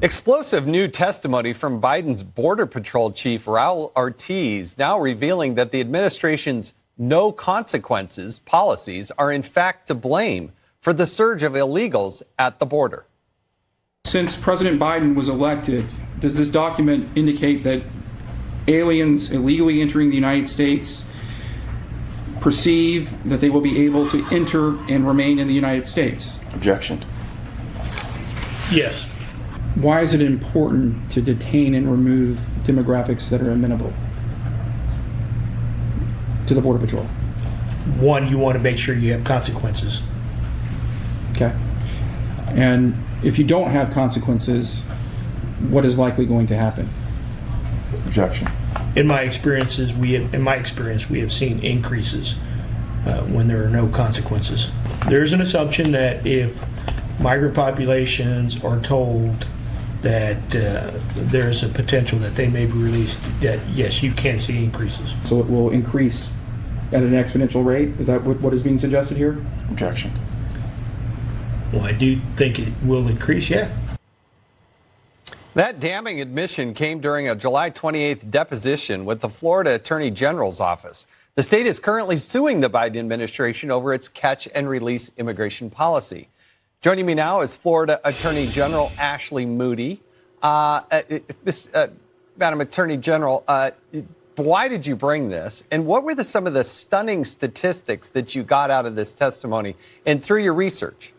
Explosive new testimony from Biden's Border Patrol chief, Raul Ortiz, now revealing that the administration's no consequences policies are in fact to blame for the surge of illegals at the border. Since President Biden was elected, does this document indicate that aliens illegally entering the United States perceive that they will be able to enter and remain in the United States? Objection. Yes. Why is it important to detain and remove demographics that are amenable to the Border Patrol? One, you want to make sure you have consequences. Okay. And if you don't have consequences, what is likely going to happen? Objection. In my experience, we have seen increases when there are no consequences. There's an assumption that if migrant populations are told that there's a potential that they may be released, that yes, you can see increases. So it will increase at an exponential rate? Is that what is being suggested here? Objection. Well, I do think it will increase, yeah. That damning admission came during a July 28th deposition with the Florida Attorney General's office. The state is currently suing the Biden administration over its catch and release immigration policy. Joining me now is Florida Attorney General Ashley Moody. Madam Attorney General, why did you bring this? And what were some of the stunning statistics that you got out of this testimony and through your research?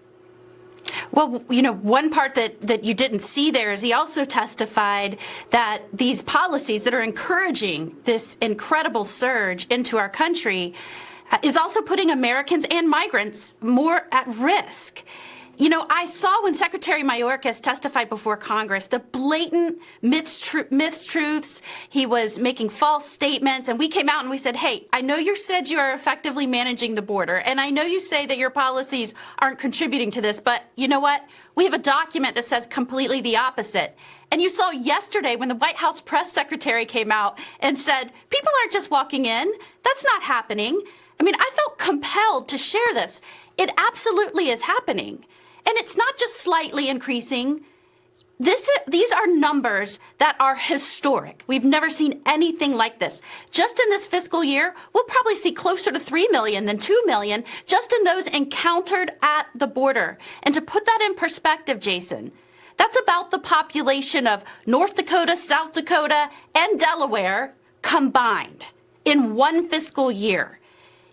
Well, one part that you didn't see there is he also testified that these policies that are encouraging this incredible surge into our country is also putting Americans and migrants more at risk. I saw when Secretary Mayorkas testified before Congress, the blatant mistruths. He was making false statements. And we came out and we said, hey, I know you said you are effectively managing the border. And I know you say that your policies aren't contributing to this. But you know what? We have a document that says completely the opposite. And you saw yesterday when the White House press secretary came out and said, people aren't just walking in. That's not happening. I felt compelled to share this. It absolutely is happening. And it's not just slightly increasing. These are numbers that are historic. We've never seen anything like this. Just in this fiscal year, we'll probably see closer to 3 million than 2 million just in those encountered at the border. And to put that in perspective, Jason, that's about the population of North Dakota, South Dakota, and Delaware combined in one fiscal year.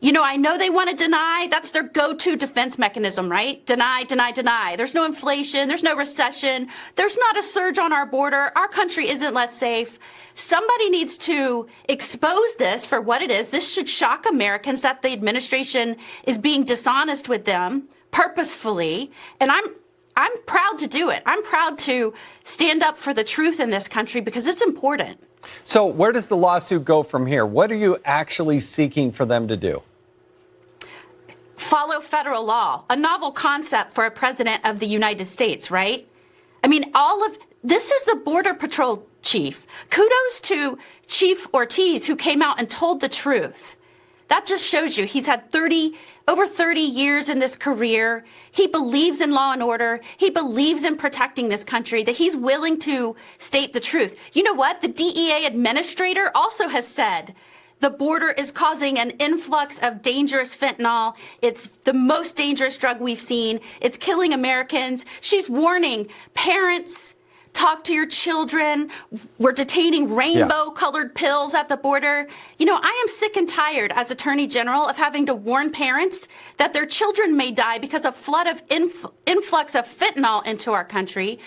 I know they want to deny. That's their go-to defense mechanism, right? Deny, deny, deny. There's no inflation. There's no recession. There's not a surge on our border. Our country isn't less safe. Somebody needs to expose this for what it is. This should shock Americans that the administration is being dishonest with them purposefully. And I'm proud to do it. I'm proud to stand up for the truth in this country because it's important. So where does the lawsuit go from here? What are you actually seeking for them to do? Follow federal law, a novel concept for a president of the United States, right? This is the Border Patrol chief. Kudos to Chief Ortiz, who came out and told the truth. That just shows you he's had over 30 years in this career. He believes in law and order. He believes in protecting this country, that he's willing to state the truth. You know what? The DEA administrator also has said the border is causing an influx of dangerous fentanyl. It's the most dangerous drug we've seen. It's killing Americans. She's warning parents, talk to your children. We're detaining rainbow-colored pills at the border. I am sick and tired as Attorney General of having to warn parents that their children may die because of flood of influx of fentanyl into our country.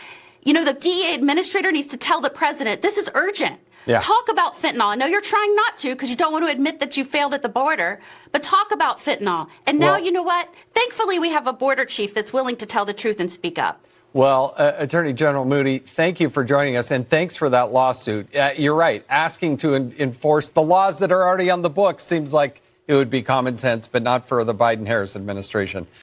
The DEA administrator needs to tell the president, this is urgent. Yeah. Talk about fentanyl. I know you're trying not to because you don't want to admit that you failed at the border, but talk about fentanyl. And now, you know what? Thankfully, we have a border chief that's willing to tell the truth and speak up. Well, Attorney General Moody, thank you for joining us, and thanks for that lawsuit. You're right. Asking to enforce the laws that are already on the books seems like it would be common sense, but not for the Biden-Harris administration.